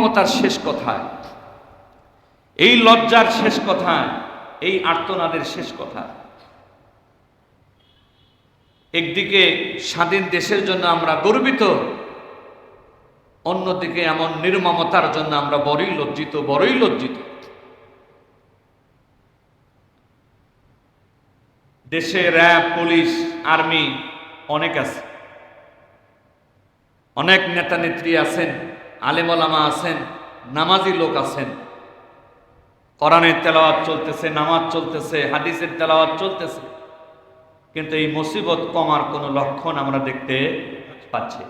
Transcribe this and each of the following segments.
নির্মমতার শেষ কথায়, এই লজ্জার শেষ কথায়, এই আর্তনাদের শেষ কথা। একদিকে স্বাধীন দেশের জন্য আমরা গর্বিত, অন্যদিকে এমন নির্মমতার জন্য আমরা বড়ই লজ্জিত, বড়ই লজ্জিত। দেশে র্যাব, পুলিশ, আর্মি অনেক আছে, অনেক নেতা নেত্রী আছেন, আলেম ওলামা আছেন, নামাজি লোক আছেন, কোরআনের তেলাওয়াত চলতেছে, নামাজ চলতেছে, হাদিসের তেলাওয়াত চলতেছে, কিন্তু এই মুসিবত কমার কোনো লক্ষণ আমরা দেখতে পাচ্ছি।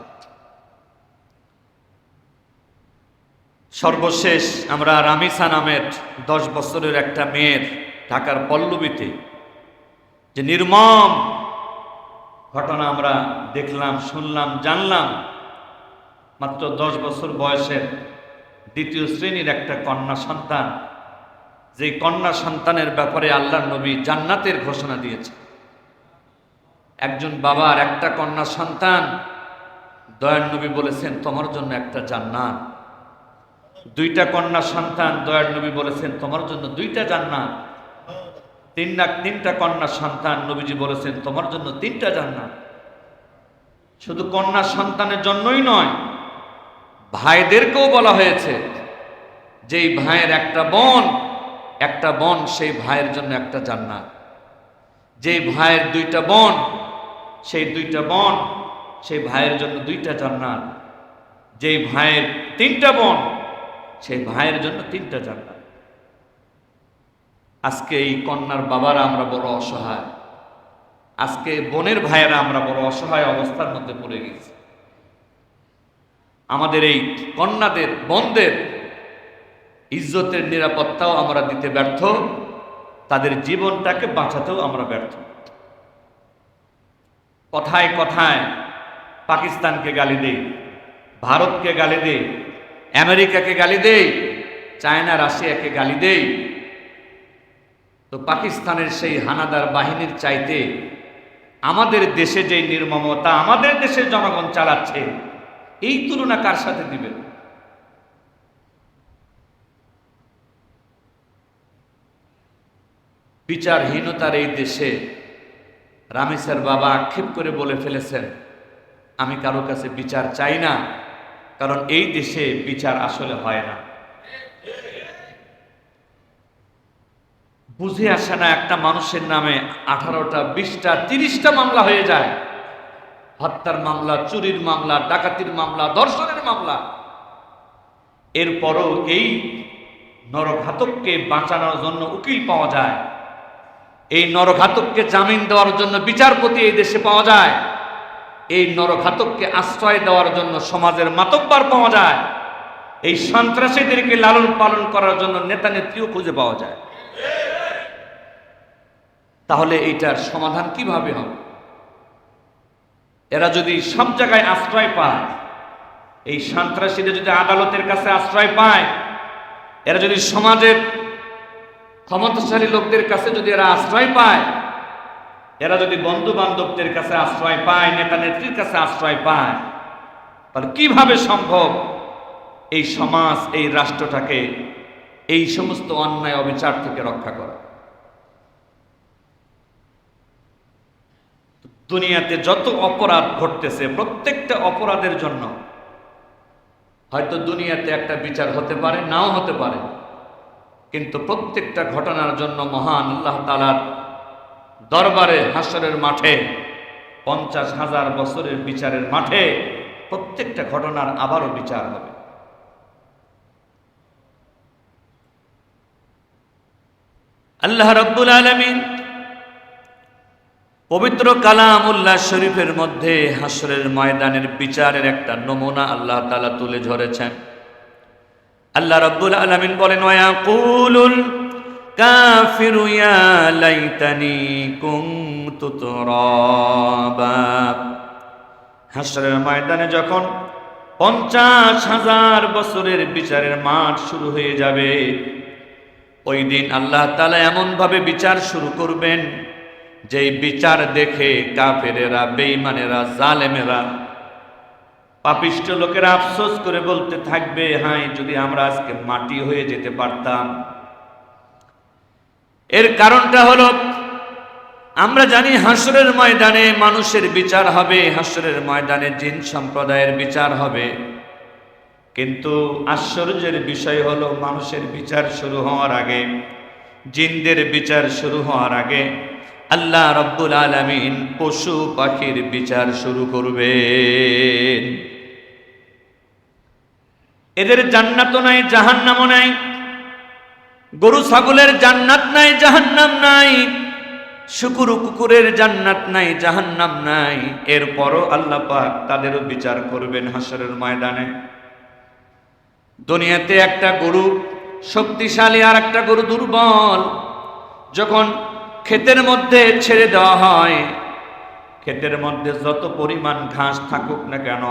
সর্বশেষ আমরা রামিসা নামের 10 বছরের একটা মেয়ের ঢাকার পল্লবীতে যে নির্মম ঘটনা আমরা দেখলাম, শুনলাম, জানলাম। মাত্র 10 বছর বয়সের 2য় শ্রেণীর একটা কন্যা সন্তান, যে কন্যা সন্তানের ব্যাপারে আল্লাহর নবী জান্নাতের ঘোষণা দিয়েছে। একজন বাবার একটা কন্যা সন্তান, দয়ার নবী বলেছেন তোমার জন্য একটা জান্নাত। 2টা কন্যা সন্তান, দয়ার নবী বলেছেন তোমার জন্য 2টা জান্নাত। 3টা কন্যা সন্তান, নবীজি বলেছেন তোমার জন্য 3টা জান্নাত। শুধু কন্যা সন্তানের জন্যই নয়, ভাইদেরকেও বলা হয়েছে যেই ভাইয়ের একটা বোন, সেই ভাইয়ের জন্য একটা জান্নাত। যেই ভাইয়ের 2টা বোন, সেই 2টা বোন, সেই ভাইয়ের জন্য 2টা জান্নাত। যেই ভাইয়ের 3টা বোন, সেই ভাইয়ের জন্য 3টা জান্নাত। আজকে এই কন্যার বাবারা আমরা বড় অসহায়, আজকে বোনের ভাইয়েরা আমরা বড় অসহায় অবস্থার মধ্যে পড়ে গেছি। আমাদের এই কন্যাদের, বোনদের ইজ্জতের নিরাপত্তাও আমরা দিতে ব্যর্থ, তাদের জীবনটাকে বাঁচাতেও আমরা ব্যর্থ। কথায় কথায় পাকিস্তানকে গালি দেই, ভারতকে গালি দেই, আমেরিকাকে গালি দেই, চায়না রাশিয়াকে গালি দেই। তো পাকিস্তানের সেই হানাদার বাহিনীর চাইতে আমাদের দেশে যে নির্মমতা আমাদের দেশের জনগণ চালাচ্ছে, এই তুলনা কার সাথে দিবেন? বিচারহীনতার এই দেশে রামিসার বাবা আক্ষেপ করে বলে ফেলেছেন, আমি কারো কাছে বিচার চাই না, কারণ এই দেশে বিচার আসলে হয় না। বুঝে আসে না, একটা মানুষের নামে 18টা, 20টা, 30টা মামলা হয়ে যায়। হত্যার মামলা, চুরির মামলা, ডাকাতির মামলা, ধর্ষণের মামলা। এরপরও এই নরঘাতককে বাঁচানোর জন্য উকিল পাওয়া যায়, এই নরঘাতককে জামিন দেওয়ার জন্য বিচারপতি এই দেশে পাওয়া যায়, এই নরঘাতককে আশ্রয় দেওয়ার জন্য সমাজের মাতব্বর পাওয়া যায়, এই সন্ত্রাসীদেরকে লালন পালন করার জন্য নেতা নেত্রীও খুঁজে পাওয়া যায়। তাহলে এইটার সমাধান কিভাবে হবে? এরা যদি সব জায়গায় আশ্রয় পায়, এই সন্ত্রাসীরা যদি আদালতের কাছে আশ্রয় পায়, এরা যদি সমাজের ক্ষমতাশালী লোকদের কাছে যদি এরা আশ্রয় পায়, এরা যদি বন্ধু বান্ধবদের কাছে আশ্রয় পায়, নেতা নেত্রীর কাছে আশ্রয় পায়, তাহলে কিভাবে সম্ভব এই সমাজ, এই রাষ্ট্রটাকে এই সমস্ত অন্যায় অবিচার থেকে রক্ষা করা? দুনিয়াতে যত অপরাধ ঘটতেছে, প্রত্যেকটা অপরাধের জন্য হয়তো দুনিয়াতে একটা বিচার হতে পারে, নাও হতে পারে, কিন্তু প্রত্যেকটা ঘটনার জন্য মহান আল্লাহ তাআলার দরবারে, হাসরের মাঠে, 50,000 বছরের বিচারের মাঠে প্রত্যেকটা ঘটনার আবারও বিচার হবে। আল্লাহ রাব্বুল আলামিন পবিত্র কালামুল্লাহ শরীফের মধ্যে হাসরের ময়দানের বিচারের একটা নমুনা আল্লাহ তাআলা তুলে ধরেছেন। আল্লাহ রাব্বুল আলামিন বলেন, ওয়ায়াকুলুল কাফিরু ইয়া লাইতানি কুনতু তুরাবা। হাসরের ময়দানে যখন 50,000 বছরের বিচারের মাঠ শুরু হয়ে যাবে, ওই দিন আল্লাহ তাআলা এমন ভাবে বিচার শুরু করবেন, যেই বিচার দেখে কাফেরেরা, বেঈমানেরা, জালেমেরা পাপিষ্ঠ লোকেরা আফসোস করে বলতে থাকবে, হায় যদি আমরা আজকে মাটি হয়ে যেতে পারতাম। এর কারণটা হলো, আমরা জানি হাসরের ময়দানে মানুষের বিচার হবে, হাসরের ময়দানে জিন সম্প্রদায়ের বিচার হবে। কিন্তু আশ্চর্যের বিষয় হলো, মানুষের বিচার শুরু হওয়ার আগে, জিনদের বিচার শুরু হওয়ার আগে আল্লাহ রাব্বুল আলামিন পশু পাখির বিচার শুরু করবেন। এদের জান্নাতও নাই, জাহান্নামও নাই। গরু ছাগলের জান্নাত নাই, জাহান্নাম নাই। শুকুর কুকুরের জান্নাত নাই, জাহান্নাম নাই। এরপরও আল্লাহ পাক তাদেরও বিচার করবেন হাসরের ময়দানে। দুনিয়াতে একটা গরু শক্তিশালী আর একটা গরু দুর্বল। যখন ক্ষেতের মধ্যে ছেড়ে দেওয়া হয়, ক্ষেতের মধ্যে যত পরিমাণ ঘাস থাকুক না কেন,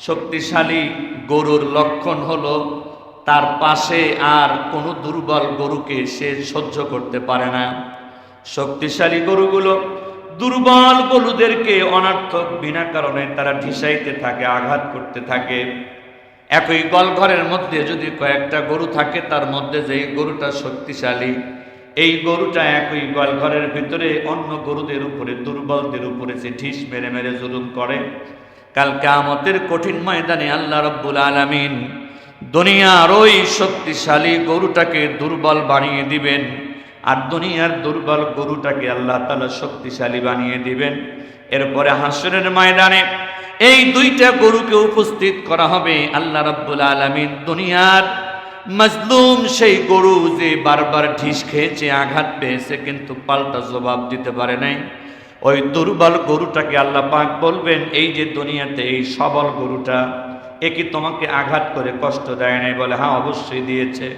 শক্তিশালী গরুর লক্ষণ হলো তার পাশে আর কোনো দুর্বল গরুকে সে সহ্য করতে পারে না। শক্তিশালী গরুগুলো দুর্বল গরুদেরকে অনর্থক বিনা কারণে তারা ঢিসাইতে থাকে, আঘাত করতে থাকে। একই গোয়ালঘরের মধ্যে যদি কয়েকটা গরু থাকে, তার মধ্যে যে গরুটা শক্তিশালী, এই গরুটা একই গোয়ালঘরের ভিতরে অন্য গরুদের উপরে, দুর্বলদের উপরে সে ঢিস মেরে মেরে জুলুম করে। কাল কিয়ামতের কঠিন ময়দানে আল্লাহ রাব্বুল আলামিন দুনিয়ার ওই শক্তিশালী গরুটাকে দুর্বল বানিয়ে দিবেন, আর দুনিয়ার দুর্বল গরুটাকে আল্লাহ তাআলা শক্তিশালী বানিয়ে দিবেন। এরপরে হাসরের ময়দানে এই দুইটা গরুকে উপস্থিত করা হবে। আল্লাহ রাব্বুল আলামিন দুনিয়ার মাজলুম সেই গরু যে বারবার ঢিস খেয়েছে, আঘাত পেয়েছে, কিন্তু পাল্টা জবাব দিতে পারে নাই, ওই দুর্বল গরুটাকে আল্লাহ পাক বলবেন, এই যে দুনিয়াতে এই সবল গরুটা, এ কি তোমাকে আঘাত করে কষ্ট দেয় নাই? বলে, হ্যাঁ অবশ্যই দিয়েছে।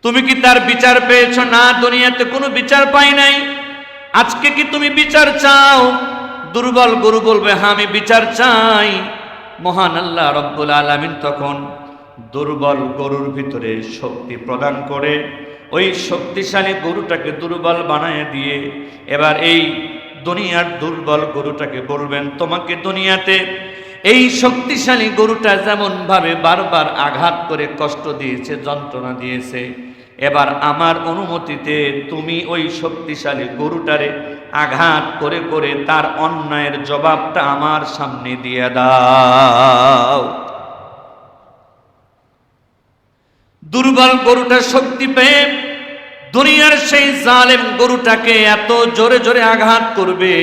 তুমি কি তার বিচার পেয়েছো? না, দুনিয়াতে কোনো বিচার পাই নাই। আজকে কি তুমি বিচার চাও? দুর্বল গরু বলবে, হ্যাঁ আমি বিচার চাই। মহান আল্লাহ রাব্বুল আলামিন তখন দুর্বল গরুর ভিতরে শক্তি প্রদান করে ওই শক্তিশালী গরুটাকে দুর্বল বানায় দিয়ে এবার এই দুনিয়ার দুর্বল গরুটাকে বলবেন, তোমাকে দুনিয়াতে এই শক্তিশালী গরুটা যেমন ভাবে বারবার আঘাত করে কষ্ট দিয়েছে, যন্ত্রণা দিয়েছে, এবার আমার অনুমতিতে তুমি ওই শক্তিশালী গরুটারে আঘাত করে করে তার অন্যায়ের জবাবটা আমার সামনে দিয়ে দাও। দুর্বল গরুটা শক্তি পেয়ে দুনিয়ার সেই জালেম গরুটাকে এত জোরে জোরে আঘাত করবে,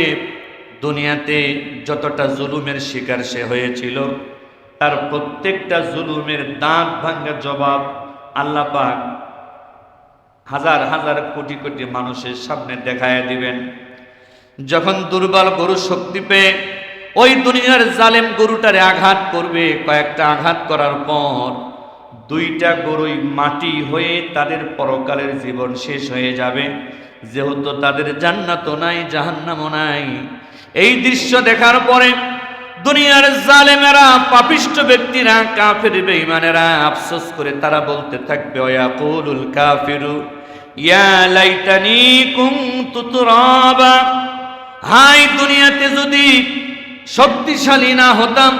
দুনিয়াতে যতটা জুলুমের শিকার সে হয়েছিল তার প্রত্যেকটা জুলুমের দাঁত ভাঙা জবাব আল্লাহ পাক হাজার হাজার কোটি কোটি মানুষের সামনে দেখায় দিবেন। যখন দুর্বল গরু শক্তি পেয়ে ওই দুনিয়ার জালেম গরুটারে আঘাত করবে, কয়েকটা আঘাত করার পর দুইটা গরুই মাটি হয়ে তাদের পরকালের জীবন শেষ হয়ে যাবে, যেহেতু তাদের জান্নাতও নাই, জাহান্নামও নাই। এই দৃশ্য দেখার পরে দুনিয়ার জালেমেরা, পাপিষ্ঠ ব্যক্তিরা, কাফের বেঈমানেরা আফসোস করে তারা বলতে থাকবে, ওয়াকুলুল কাফিরু ইয়া লাইতানি কুনতু তুরাবা, হাই দুনিয়াতে যদি শক্তিশালী না হতাম,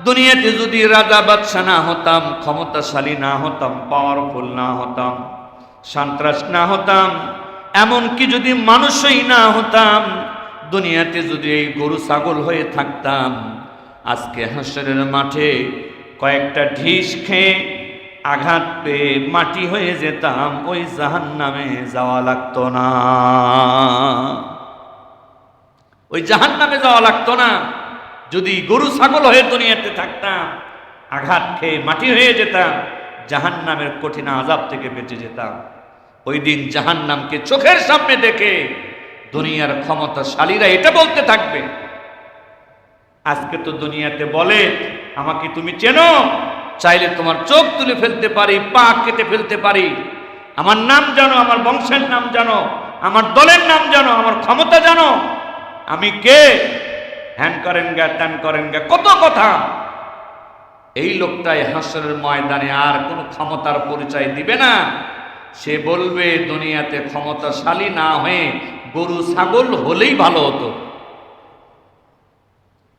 দুনিয়াতে যদি রাজা বাদশা না হতাম, ক্ষমতাশালী না হতাম, পাওয়ারফুল না হতাম, সন্ত্রাস না হতাম, এমনকি যদি মানুষই না হতাম, দুনিয়াতে যদি এই গরু ছাগল হয়ে থাকতাম, আজকে হাসরের মাঠে কয়েকটা ঢিস খেয়ে আঘাত পেয়ে মাটি হয়ে যেতাম, ওই জাহান্নামে যাওয়া লাগতো না, ওই জাহান্নামে যাওয়া লাগতো না। যদি গরু ছাগল হয়ে দুনিয়াতে থাকতাম, আঘাত খেয়ে মাটি হয়ে যেতাম, জাহান্নামের কঠিন আযাব থেকে বেঁচে যেতাম। ওই দিন জাহান্নামকে চোখের সামনে দেখে দুনিয়ার ক্ষমতাশালীরা এটা বলতে থাকবে। আজকে তো দুনিয়াতে বলে, আমাকে তুমি চেনো, চাইলে তোমার চোখ তুলে ফেলতে পারি, পা কেটে ফেলতে পারি, আমার নাম জানো, আমার বংশের নাম জানো, আমার দলের নাম জানো, আমার ক্ষমতা জানো, আমি কে, হ্যান করেন গা, ত্যান করেন গা, কত কথা। এই লোকটাই হাসরের ময়দানে আর কোনো ক্ষমতার পরিচয় দিবে না। সে বলবে, দুনিয়াতে ক্ষমতাশালী না হয়ে গরু ছাগল হলেই ভালো হতো,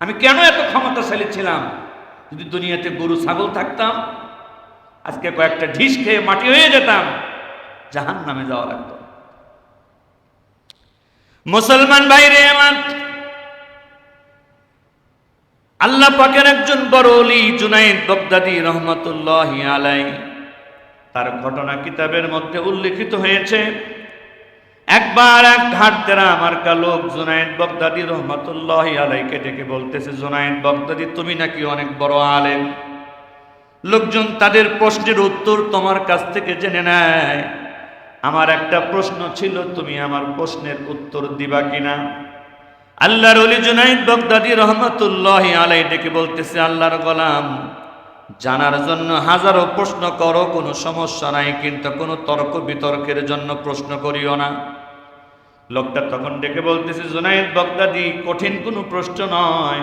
আমি কেন এত ক্ষমতাশালী ছিলাম, যদি দুনিয়াতে গরু ছাগল থাকতাম আজকে কয়েকটা ঢিস খেয়ে মাটি হয়ে যেতাম, জাহান্নামে যাওয়া লাগতো। মুসলমান ভাইরে আমার, আল্লাহ পাকের একজন বড় ওলি জুনায়েদ বাগদাদী রহমাতুল্লাহি আলাইহি, তার ঘটনা কিতাবের মধ্যে উল্লেখিত হয়েছে। একবার এক ঘাটতেরা মার্কা লোক জুনায়েদ বাগদাদী রহমাতুল্লাহি আলাইহিকে ডেকে বলতেছে, জুনায়েদ বাগদাদী তুমি নাকি অনেক বড় আলেম, লোকজন তাদের প্রশ্নের উত্তর তোমার কাছ থেকে জেনে নেয়। আমার একটা প্রশ্ন ছিল, তুমি আমার প্রশ্নের উত্তর দিবা কিনা? আল্লাহর ওলি জুনায়েদ বাগদাদী রহমাতুল্লাহি আলাইহি ডেকে বলতেছে, আল্লাহর গোলাম, জানার জন্য হাজারো প্রশ্ন করো, কোনো সমস্যা নাই, কিন্তু কোনো তর্ক বিতর্কের জন্য প্রশ্ন করিও না। লোকটা তখন ডেকে বলতেছে, জুনায়েদ বাগদাদী, কঠিন কোনো প্রশ্ন নয়,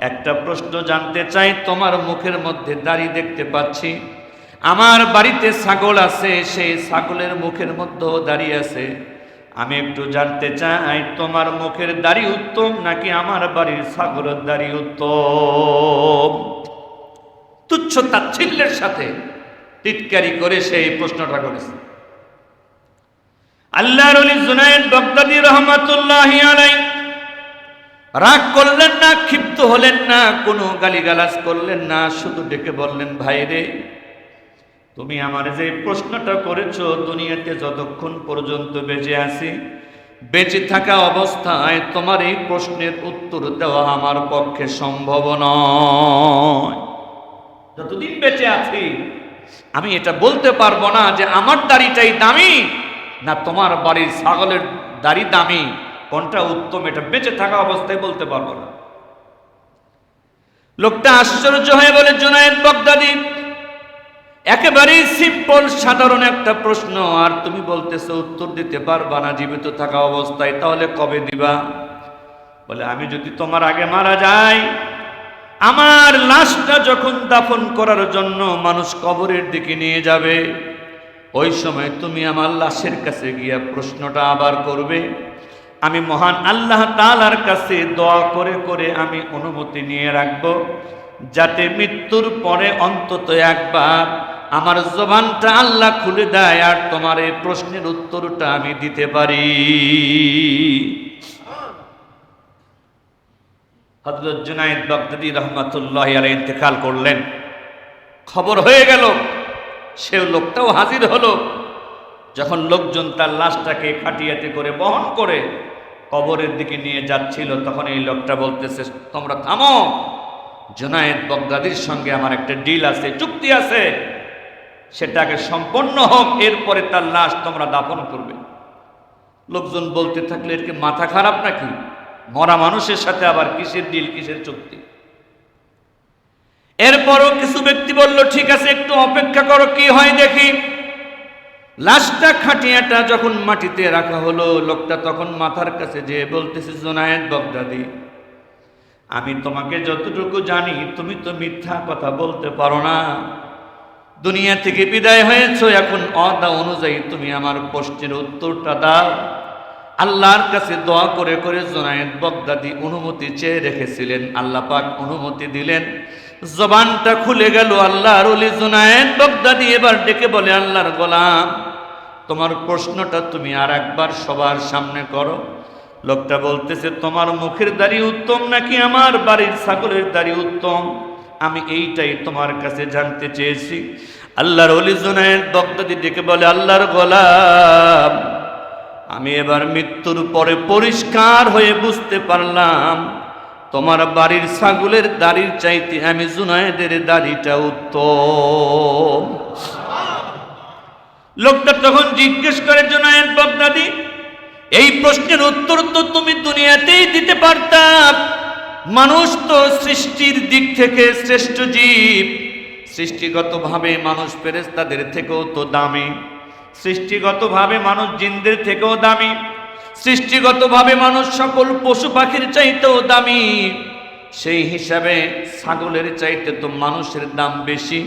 একটা প্রশ্ন জানতে চাই। তোমার মুখের মধ্যে দাড়ি দেখতে পাচ্ছি, আমার বাড়িতে ছাগল আছে, সেই ছাগলের মুখের মধ্যেও দাড়ি আছে। আমি একটু জানতে চাই, তোমার মুখের দাড়ি উত্তম নাকি আমার বাড়ির ছাগলের দাড়ি উত্তম? তুচ্ছ তাচ্ছিল্যের সাথে টিটকারি করে সেই প্রশ্নটা করেছে। আল্লাহর ওলি জুনায়েদ বাগদাদী রহমাতুল্লাহি আলাইহি রাগ করলেন না, ক্ষিপ্ত হলেন না, কোনো গালিগালাজ করলেন না, শুধু ডেকে বললেন, ভাই রে, তুমি আমার যে প্রশ্নটা করেছো, দুনিয়াতে যতক্ষণ পর্যন্ত বেঁচে আছি, বেঁচে থাকা অবস্থায় তোমার এই প্রশ্নের উত্তর দেওয়া আমার পক্ষে সম্ভব নয়। যতদিন বেঁচে আছি আমি এটা বলতে পারবো না যে আমার দাড়িটাই দামি না তোমার বাড়ির ছাগলের দাড়ি দামি, কোনটা উত্তম, এটা বেঁচে থাকা অবস্থায় বলতে পারবো না। লোকটা আশ্চর্য হয়ে বলে, জুনায়েদ বাগদাদী, একেবারেই সিম্পল সাধারণ একটা প্রশ্ন, আর তুমি বলতেছো উত্তর দিতে পারবা না জীবিত থাকা অবস্থায়, তাহলে কবে দিবা? বলে, আমি যদি তোমার আগে মারা যাই, আমার লাশটা যখন দাফন করার জন্য মানুষ কবরের দিকে নিয়ে যাবে, ওই সময় তুমি আমার লাশের কাছে গিয়া প্রশ্নটা আবার করবে। আমি মহান আল্লাহ তাআলার কাছে দোয়া করে করে আমি অনুমতি নিয়ে রাখবো, যাতে মৃত্যুর পরে অন্তত একবার আমার জবানটা আল্লাহ খুলে দেয় আর তোমার এই প্রশ্নের উত্তরটা আমি দিতে পারি। হযরত জুনায়েদ বাগদাদী রহমাতুল্লাহি আলাইহি ইন্তেকাল করলেন। খবর হয়ে গেল, সে লোকটাও হাজির হলো। যখন লোকজন তার লাশটাকে খাটিয়াতে করে বহন করে কবরের দিকে নিয়ে যাচ্ছিল, তখন এই লোকটা বলতেছে, তোমরা থামো, জুনায়েদ বাগদাদীর সঙ্গে আমার একটা ডিল আছে, চুক্তি আছে, সেটাকে সম্পন্ন হোক, এরপরে তার লাশ তোমরা দাফন করবে। লোকজন বলতে থাকলে, এর কি মাথা খারাপ নাকি? মরা মানুষের সাথে আবার কিসের ডিল, কিসের চুক্তি? এরপরও কিছু ব্যক্তি বলল, ঠিক আছে, একটু অপেক্ষা করো, কি হয় দেখি। লাশটা খাটিয়াটা যখন মাটিতে রাখা হলো, লোকটা তখন মাথার কাছে যেয়ে বলতেছে, জুনায়েদ বাগদাদী, আমি তোমাকে যতটুকু জানি, তুমি তো মিথ্যা কথা বলতে পারো না। দুনিয়া থেকে বিদায় হয়েছো, এখন ওয়াদা অনুযায়ী তুমি আমার প্রশ্নের উত্তরটা দাও। আল্লাহর কাছে দোয়া করে করে জুনায়েদ বাগদাদী অনুমতি চেয়ে রেখেছিলেন, আল্লাহ পাক অনুমতি দিলেন, জবানটা খুলে গেল। আল্লাহর ওলি জুনায়েদ বাগদাদী এবার ডেকে বলে, আল্লাহর গোলাম, তোমার প্রশ্নটা তুমি আর একবার সবার সামনে করো। লোকটা বলতেছে, তোমার মুখের দাড়ি উত্তম নাকি আমার বাড়ির ছাগলের দাড়ি উত্তম? আমি এইটাই তোমার কাছে জানতে চেয়েছি। আল্লাহর ওলি জুনায়েদ বাগদাদী ডেকে বলে, আল্লাহর গোলাম, আমি এবার মৃত্যুর পরে পরিষ্কার হয়ে বুঝতে পারলাম, তোমার বাড়ির ছাগলের দাড়ির চাইতে আমি জুনায়েদের দাড়িটা উত্তম। লোকটা তখন জিজ্ঞেস করে, জুনায়েদ বাগদাদী, এই প্রশ্নের উত্তর তো তুমি দুনিয়াতেই দিতে পারতাম। মানুষ তো সৃষ্টির দিক থেকে শ্রেষ্ঠ জীব, সৃষ্টিগতভাবে মানুষ ফেরেশতাদের থেকেও তো দামি, সৃষ্টিগতভাবে মানুষ জিনদের থেকেও দামি, সৃষ্টিগতভাবে মানুষ সকল পশু পাখির চাইতেও দামি। সেই হিসাবে ছাগলের চাইতে তো মানুষের দাম বেশি।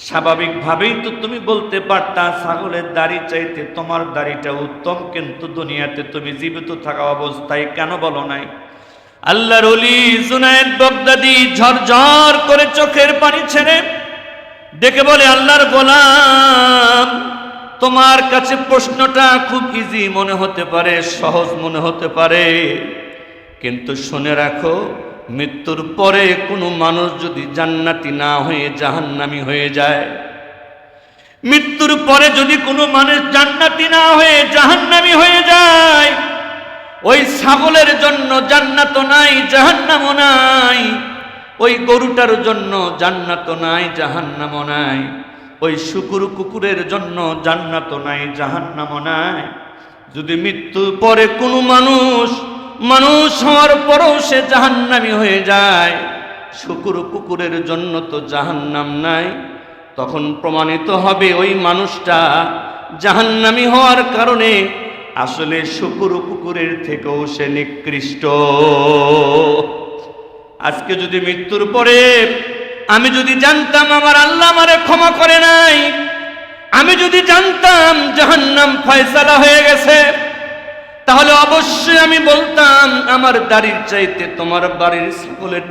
স্বাভাবিকভাবেই তো তুমি বলতে পারতা ছাগলের দাড়ি চাইতে তোমার দাড়িটা উত্তম, কিন্তু দুনিয়াতে তুমি জীবিত থাকা অবস্থায় কেন বলো নাই? আল্লাহর ওলি জুনায়েদ বাগদাদি ঝরঝর করে চোখের পানি ছেড়ে ডেকে বলে, আল্লাহর গোলাম, তোমার কাছে প্রশ্নটা খুব ইজি মনে হতে পারে, সহজ মনে হতে পারে, কিন্তু শুনে রাখো, মৃত্যুর পরে কোনো মানুষ যদি জান্নাতি না হয়ে জাহান্নামী হয়ে যায়, মৃত্যুর পরে যদি কোনো মানুষ জান্নাতি না হয়ে জাহান্নামী হয়ে যায়, ওই ছাগলের জন্য জান্নাত নাই, জাহান্নামও নাই, ওই গরুটার জন্য জান্নাত নাই, জাহান্নামও নাই, ওই শুকুর কুকুরের জন্য জান্নাত নাই, জাহান্নামও নাই। যদি মৃত্যুর পরে কোনো মানুষ হওয়ার পরেও সে জাহান্নামী হয়ে যায়, শুকুর কুকুরের জন্য তো জাহান্নাম নাই, তখন প্রমাণিত হবে ওই মানুষটা জাহান্নামী হওয়ার কারণে আসলে শুকুর কুকুরের থেকেও সে নিকৃষ্ট। আজকে যদি মৃত্যুর পরে আমি যদি জানতাম আমার আল্লাহ আমারে ক্ষমা করে নাই, আমি যদি জানতাম জাহান্নাম ফয়সালা হয়ে গেছে, তাহলে অবশ্যই আমি বলতাম আমার দাড়ির চাইতে তোমার বাড়ির ছাগলের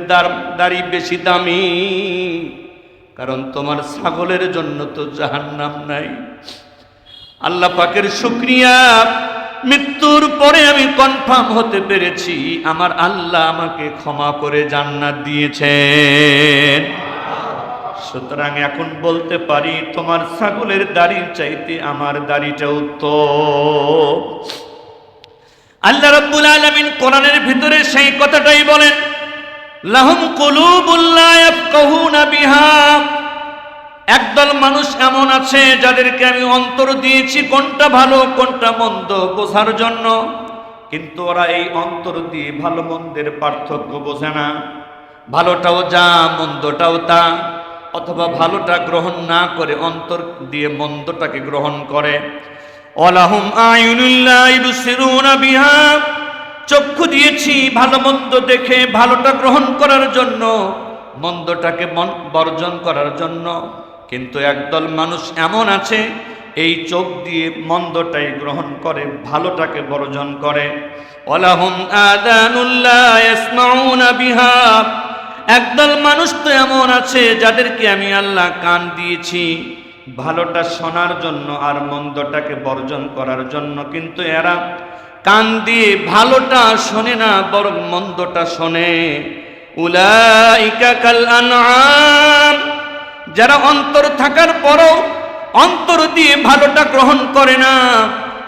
দাড়ি বেশি দামি, কারণ তোমার ছাগলের জন্য তো জাহান্নাম নাই। আল্লাহ পাকের শুকরিয়া, মৃত্যুর পরে আমি কনফার্ম হতে পেরেছি আমার আল্লাহ আমাকে ক্ষমা করে জান্নাত দিয়েছেন। সুতরাং এখন বলতে পারি তোমার ছাগলের দাড়ির চাইতে আমার দাড়িটা উত্তম। আল্লাহ রাব্বুল আলামিন কোরআনের ভিতরে সেই কথাটাই বলেন, লাহুম কুলুবুল লা ইয়াফকাহুনা বিহা, একদল মানুষ এমন আছে যাদেরকে আমি অন্তর দিয়েছি কোনটা ভালো কোনটা মন্দ বোঝার জন্য, কিন্তু ওরা এই অন্তর দিয়ে ভালো মন্দের পার্থক্য বোঝে না। ভালোটাও যা, মন্দটাও তা, অথবা ভালোটা গ্রহণ না করে অন্তর দিয়ে মন্দটাকে গ্রহণ করে। ওয়ালাহুম আয়ুনুল লা ইবসিরুনা বিহা, চক্ষু দিয়েছি ভালো মন্দ দেখে ভালোটা গ্রহণ করার জন্য, মন্দটাকে বর্জন করার জন্য, কিন্তু একদল মানুষ এমন আছে এই চোখ দিয়ে মন্দটাই গ্রহণ করে, ভালোটাকে বর্জন করে। ওয়ালাহুম আযানুল লা ইয়াসমাউনা বিহা, একদল মানুষ তো এমন আছে যাদেরকে আমি আল্লাহ কান দিয়েছি ভালোটা শোনার জন্য আর মন্দটাকে বর্জন করার জন্য, কিন্তু এরা কান দিয়ে ভালোটা শোনে না, বরং মন্দটা শোনে। উলাইকা কাল আনআম, যারা অন্তর থাকার পরও অন্তর দিয়ে ভালোটা গ্রহণ করে না,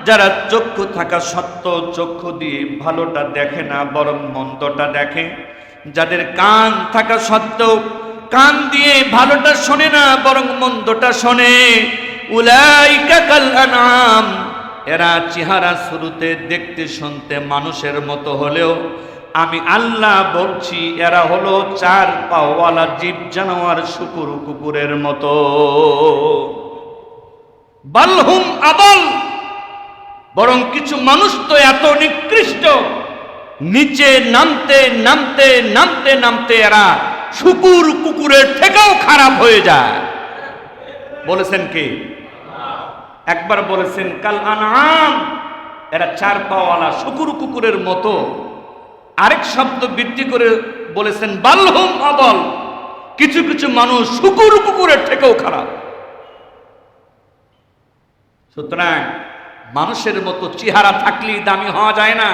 যারা চক্ষু থাকা সত্ত্বেও চক্ষু দিয়ে ভালোটা দেখে না বরং মন্দটা দেখে, যাদের কান থাকা সত্ত্বেও কান দিয়ে ভালোটা শোনে না বরং মন্দটা শোনে, উলাইকা কাল আনআম, এরা চেহারা শুরুতে দেখতে শুনতে মানুষের মতো হলেও আমি আল্লাহ বলছি এরা হলো চার পাওয়ালা জীব জানোয়ার, শুকুর কুকুরের মতো। বালহুম আদল, বরং কিছু মানুষ তো এত নিকৃষ্ট, নিচে নামতে নামতে নামতে নামতে এরা শুকুর কুকুরের থেকেও খারাপ হয়ে যায়। বলেছেন কি? একবার বলেছেন কাল আনআম, এরা চার পাওয়ালা শুকুর কুকুরের মতো। আরেক শব্দ বৃদ্ধি করে বলেছেন বালহুম আদল, কিছু কিছু মানুষ শুকুর কুকুরের থেকেও খারাপ। সুতরাং মানুষের মতো চেহারা থাকলেই দামি হওয়া যায় না,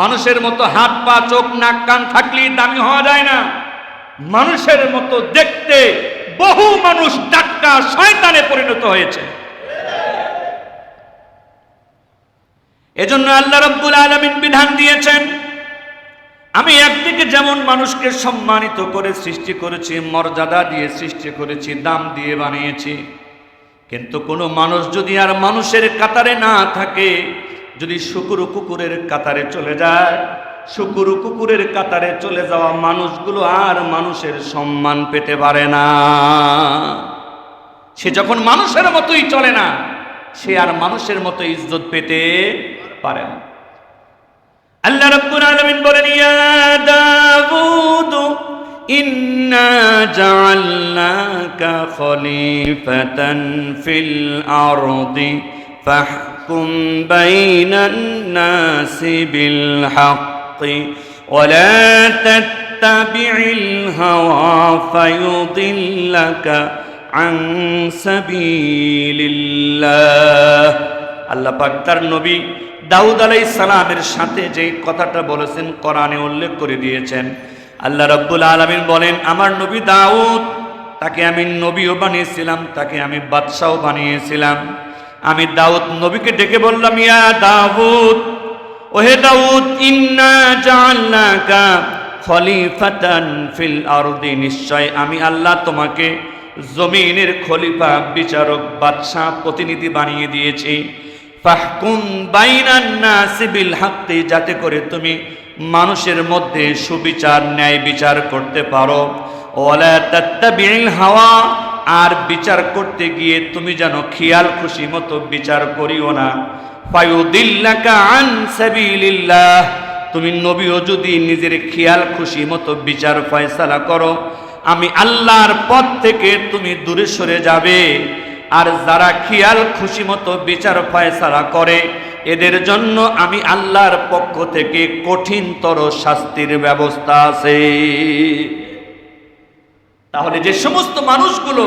মানুষের মতো হাত পা চোখ নাক কান থাকলেই দামি হওয়া যায় না। মানুষের মতো দেখতে বহু মানুষ ডাক্কা শয়তানে পরিণত হয়েছে। এজন্য আল্লাহ রাব্বুল আলামিন বিধান দিয়েছেন, আমি একদিকে যেমন মানুষকে সম্মানিত করে সৃষ্টি করেছি, মর্যাদা দিয়ে সৃষ্টি করেছি, দাম দিয়ে বানিয়েছি, কিন্তু কোনো মানুষ যদি আর মানুষের কাতারে না থাকে, যদি শুকুর কুকুরের কাতারে চলে যায়, শুকুর কুকুরের কাতারে চলে যাওয়া মানুষগুলো আর মানুষের সম্মান পেতে পারে না। সে যখন মানুষের মতোই চলে না, সে আর মানুষের মতো ইজ্জত পেতে পারে না। আল্লাহ রাব্বুল আলামিন বলেন, ইয়া দাউদ ইন্না জাআলনাকা খলিফাতান ফিল আরদি ফাহকুম বাইনান নাসি বিল হাক্কি ওয়ালা তাত্তাবি'ল হাওয়া ফায়ুদিল্লাকা আন সাবিলিল্লাহ। আল্লাহ পাক তার নবী দাউদ আলাইহিস সালামের সাথে যে কথাটা বলেছেন কোরআনে উল্লেখ করে দিয়েছেন। আল্লাহ রাব্বুল আলামিন বলেন, আমার নবী দাউদ, তাকে আমি নবীও বানিয়েছিলাম, তাকে আমি বাদশাও বানিয়েছিলাম। আমি দাউদ নবীকে ডেকে বললাম, ইয়া দাউদ, ওহে দাউদ, ইন্না জাআলনাকা খলিফাতান ফিল আরদি, নিশ্চয় আমি আল্লাহ তোমাকে জমিনের খলিফা, বিচারক, বাদশা, প্রতিনিধি বানিয়ে দিয়েছি। ফাহকুম বাইনান নাসি বিল হাক্কি, যাতে করে তুমি মানুষের মধ্যে সুবিচার, ন্যায় বিচার করতে পারো। ওয়ালা তাত্তাবি'ল হাওয়া, আর বিচার করতে গিয়ে তুমি যেন খেয়াল খুশি মতো বিচার করিও না। ফায়ুদিল্লাকা আন সাবিলিল্লাহ, তুমি নবীও যদি নিজের খেয়াল খুশি মতো বিচার ফয়সালা করো, আমি আল্লাহর পথ থেকে তুমি দূরে সরে যাবে। আর যারা খেয়াল খুশি মতো বিচার ফয়সালা করে, এদের জন্য আমি আল্লাহর পক্ষ থেকে কঠিনতর শাস্তির ব্যবস্থা আছে। তাহলে যে সমস্ত মানুষগুলো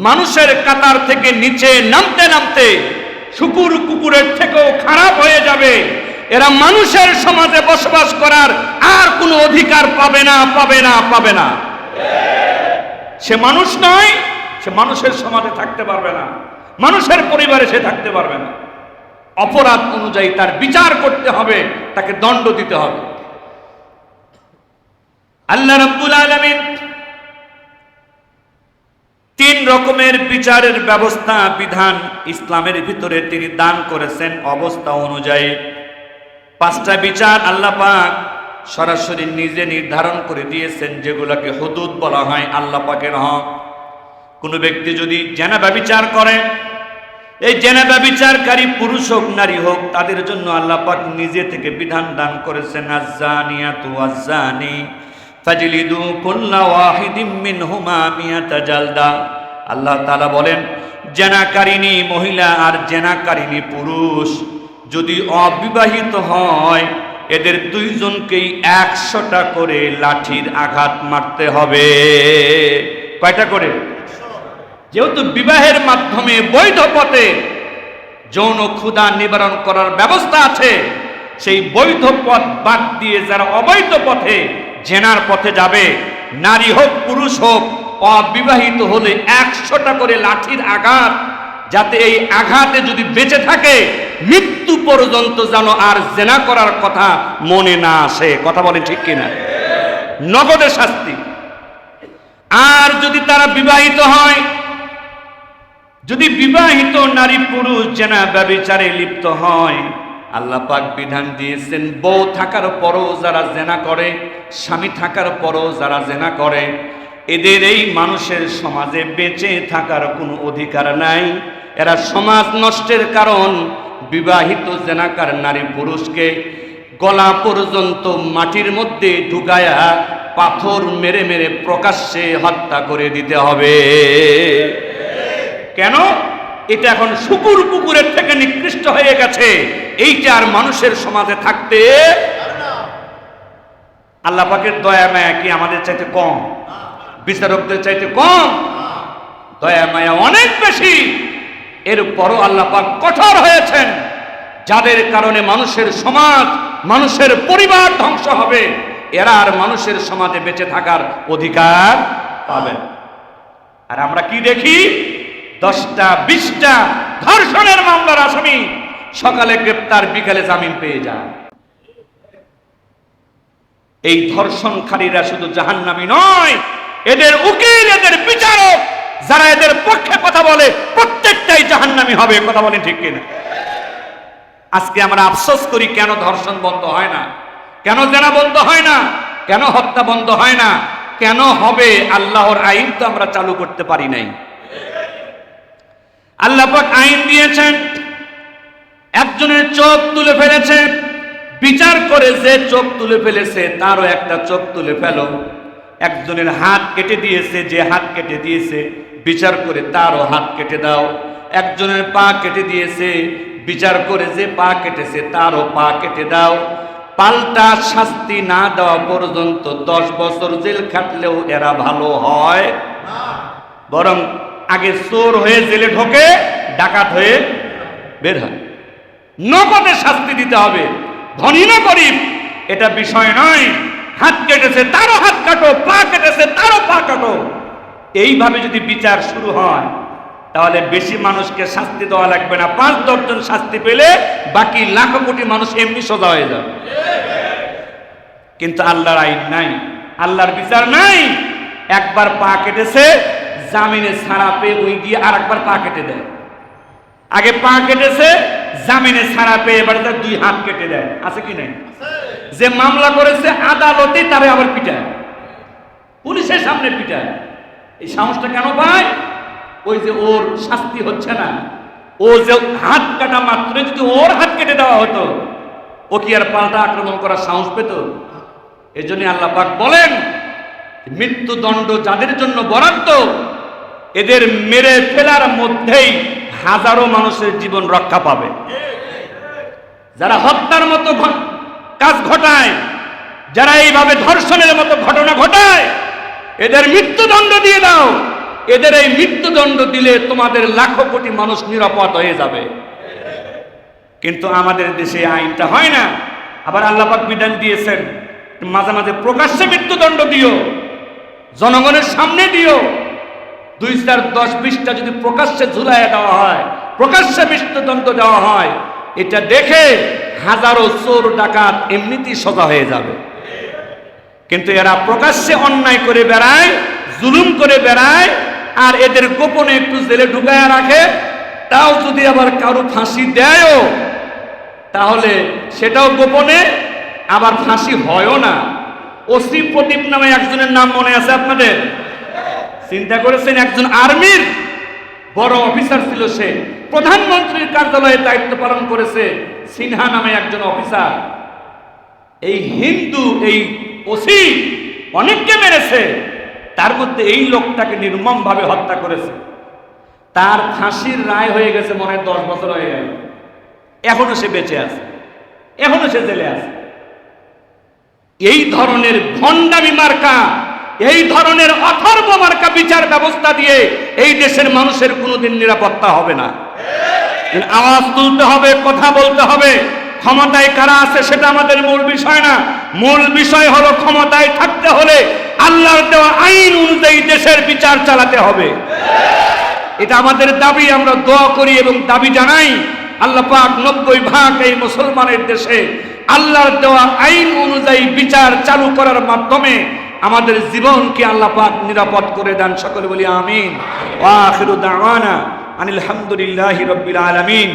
মানুষের কাতার থেকে নিচে নামতে নামতে শুকুর কুকুরের থেকেও খারাপ হয়ে যাবে, এরা মানুষের সমাজে বসবাস করার আর কোনো অধিকার পাবে না, পাবে না, পাবে না। সে মানুষ নয়, সে মানুষের সমাজে থাকতে পারবে না, মানুষের পরিবারে সে থাকতে পারবে না। অপরাধ অনুযায়ী তার বিচার করতে হবে, তাকে দণ্ড দিতে হবে। আল্লাহ রাব্বুল আলামিন তিন রকমের বিচারের ব্যবস্থা, বিধান ইসলামের ভিতরে তিনি দান করেছেন অবস্থা অনুযায়ী। পাঁচটা বিচার আল্লাহ পাক সরাসরি নিজে নির্ধারণ করে দিয়েছেন, যেগুলোকে হুদুদ বলা হয়, আল্লাহ পাকের হক। কোনো ব্যক্তি যদি জেনা ব্যভিচার করে, এই জেনা ব্যভিচারকারী পুরুষ হোক নারী হোক, তাদের জন্য আল্লাহ পাক নিজে থেকে বিধান দান করেছেন, আয-যানিয়াতু ওয়াজ-যানি ফাজলিদু কুল্লা ওয়াহিদিম মিনহুমা মিয়াতা জালদা। আল্লাহ তাআলা বলেন, জেনাকারিনী মহিলা আর জেনাকারিনী পুরুষ যদি অবিবাহিত হয়, এদের দুইজনকেই 100টা করে লাঠির আঘাত মারতে হবে। কয়টা করে? যেহেতু বিবাহের মাধ্যমে বৈধ পথে যৌন ক্ষুধা নিবারণ করার ব্যবস্থা আছে, সেই বৈধ পথ বাদ দিয়ে যারা অবৈধ পথে জেনার পথে যাবে, নারী হোক পুরুষ হোক, অবিবাহিত হলে 100টা করে লাঠির আঘাত, যাতে এই আঘাতে যদি বেঁচে থাকে মৃত্যু পর্যন্ত যেন আর জেনা করার কথা মনে না আসে। কথা বলে ঠিক কিনা? নগদে শাস্তি। আর যদি তারা বিবাহিত হয়, যদি বিবাহিত নারী পুরুষ জেনা ব্যভিচারে লিপ্ত হয়, আল্লাহ পাক বিধান দিয়েছেন, বউ থাকার পরও যারা জেনা করে, স্বামী থাকার পরও যারা জেনা করে, এদের এই মানুষের সমাজে বেঁচে থাকার কোনো অধিকার নাই। এরা সমাজ নষ্টের কারণ। বিবাহিত জেনাকার নারী পুরুষকে গলা পর্যন্ত মাটির মধ্যে ঢুকায়া পাথর মেরে মেরে প্রকাশ্যে হত্যা করে দিতে হবে। কেন? এটা এখন শুকুর কুকুরের থেকে নিকৃষ্ট হয়ে গেছে। এইটা আর মানুষের সমাজে থাকতে, আল্লাহ পাকের দয়া মায়া কি আমাদের চাইতে কম? বিচারকদের চাইতে কম? দয়া মায়া অনেক বেশি। এরপরও আল্লাহ পাক কঠোর হয়েছেন, যাদের কারণে মানুষের সমাজ, মানুষের পরিবার ধ্বংস হবে, এরা আর মানুষের সমাজে বেঁচে থাকার অধিকার পাবে। আর আমরা কি দেখি? 10টা 20টা ধর্ষণের মামলার আসামি সকালে গ্রেপ্তার, বিকালে জামিন পেয়ে যায়। এই ধর্ষণকারীরা শুধু জাহান্নামী নয়, এদের উকিল, এদের বিচারক, যারা এদের পক্ষে কথা বলে, প্রত্যেকটাই জাহান্নামী হবে। কথা বলেন ঠিক কিনা? আজকে আমরা আফসোস করি, কেন ধর্ষণ বন্ধ হয় না, কেন জেনা বন্ধ হয় না, কেন হত্যা বন্ধ হয় না, কেন হবে? আল্লাহর আইন তো আমরা চালু করতে পারি নাই। আল্লাহ পাক আইন দিয়েছেন, একজনের চোখ তুলে ফেলেছে, বিচার করে যে চোখ তুলে ফেলেছে তারও একটা চোখ তুলে ফেলো। একজনের হাত কেটে দিয়েছে, যে হাত কেটে দিয়েছে বিচার করে তারও হাত কেটে দাও। একজনের পা কেটে দিয়েছে, বিচার করে যে পা কেটেছে তারও পা কেটে দাও। পাল্টা শাস্তি না দেওয়া পর্যন্ত 10 বছর জেল খাটলেও এরা ভালো হয়, বরং আগে চোর হয়ে জেলে ঢোকে, ডাকাত হয়ে বের হয়। নগদে শাস্তি দিতে হবে, ধনী না গরিব এটা বিষয় নয়। হাত কেটেছে তারও হাত কাটো, পা কেটেছে তারও পা কাটো। এইভাবে যদি বিচার শুরু হয় তাহলে বেশি মানুষকে শাস্তি দেওয়া লাগবে না, 5-10 জন শাস্তি পেলে বাকি লাখো কোটি মানুষ এমনি সোজা হয়ে যাবে। কিন্তু আল্লাহর আইন নাই, আল্লাহর বিচার নাই। একবার পা কেটেছে, জামিনে ছাড়া পেয়ে ওই গিয়ে আর একবার পা কেটে দেয়। আগে পা কেটেছে, জামিনে ছাড়া পেয়ে এবার তার 2 হাত কেটে দেয়। আছে কি নাই? যে মামলা করেছে আদালতে তারে আবার পিটায়, পুলিশের সামনে পিটায়। এই সাহসটা কেন পায়? ওই যে ওর শাস্তি হচ্ছে না, ও যে হাত কাটা মাত্র যদি ওর হাত কেটে দেওয়া হতো, ও কি আর পাল্টা আক্রমণ করার সাহস পেত? এই জন্য আল্লাহ পাক বলেন, মৃত্যুদণ্ড যাদের জন্য বরাদ্দ, এদের মেরে ফেলার মধ্যেই হাজারো মানুষের জীবন রক্ষা পাবে। যারা হত্যার মতো কাজ ঘটায়, যারা এইভাবে ধর্ষণের মতো ঘটনা ঘটায়, এদের মৃত্যুদণ্ড দিয়ে দাও। এদের এই মৃত্যুদণ্ড দিলে তোমাদের লাখো কোটি মানুষ নিরাপদ হয়ে যাবে। কিন্তু আমাদের দেশে আইনটা হয় না। আবার আল্লাহ পাক বিধান দিয়েছেন, মাঝে মাঝে প্রকাশ্যে মৃত্যুদণ্ড দিও, জনগণের সামনে দিও। 2-10-20টা যদি প্রকাশ্যে ঝুলাইয়া দেওয়া হয়, প্রকাশ্যে মৃত্যুদণ্ড দেওয়া হয়, এটা দেখে হাজারো চোর ডাকাত এমনিতেই সোজা হয়ে যাবে। কিন্তু এরা প্রকাশ্যে অন্যায় করে বেড়ায়, জুলুম করে বেড়ায়, আর এদের গোপনে একটু জেলে ঢুকায়া রাখে। তাও যদি আবার কারো ফাঁসি দেয়ও তাহলে সেটাও গোপনে, আবার ফাঁসি হয়ও না। ওসি প্রদীপ নামে একজনের নাম মনে আছে আপনাদের? চিন্তা করেছেন, একজন আর্মির বড় অফিসার ছিল, সে প্রধানমন্ত্রীর কার্যালয়ে দায়িত্ব পালন করেছে। সিনহা নামে একজন অফিসার, এই হিন্দু এই ওসি অনেককে মেরেছে, তার মধ্যে এই লোকটাকে নির্মম ভাবে হত্যা করেছে। তার ফাঁসির রায় হয়ে গেছে মনে হয় 10 বছর হয়ে গেল, এখনো সে বেঁচে আছে, এখনো সে জেলে আছে। এই ধরনের ভণ্ডামি মার্কা, এই ধরনের অথর্ব মার্কা বিচার ব্যবস্থা দিয়ে এই দেশের মানুষের কোনোদিন নিরাপত্তা হবে না। আওয়াজ তুলতে হবে, কথা বলতে হবে। ক্ষমতায় কারা আছে সেটা আমাদের মূল বিষয় না। মূল বিষয় হলো ক্ষমতায় থাকতে হলে আল্লাহর দেওয়া আইন অনুযায়ী দেশের বিচার চালাতে হবে। এটা আমাদের দাবি। আমরা দোয়া করি এবং দাবি জানাই, আল্লাহ পাক 90% এই মুসলমানের দেশে আল্লাহর দেওয়া আইন অনুযায়ী বিচার চালু করার মাধ্যমে আমাদের জীবনকে আল্লাহ পাক নিরাপদ করে দেন। সকলে বলি আমিন। ওয়া আখিরু দাওয়ানা আনিল হামদুলিল্লাহি রাব্বিল আলামিন।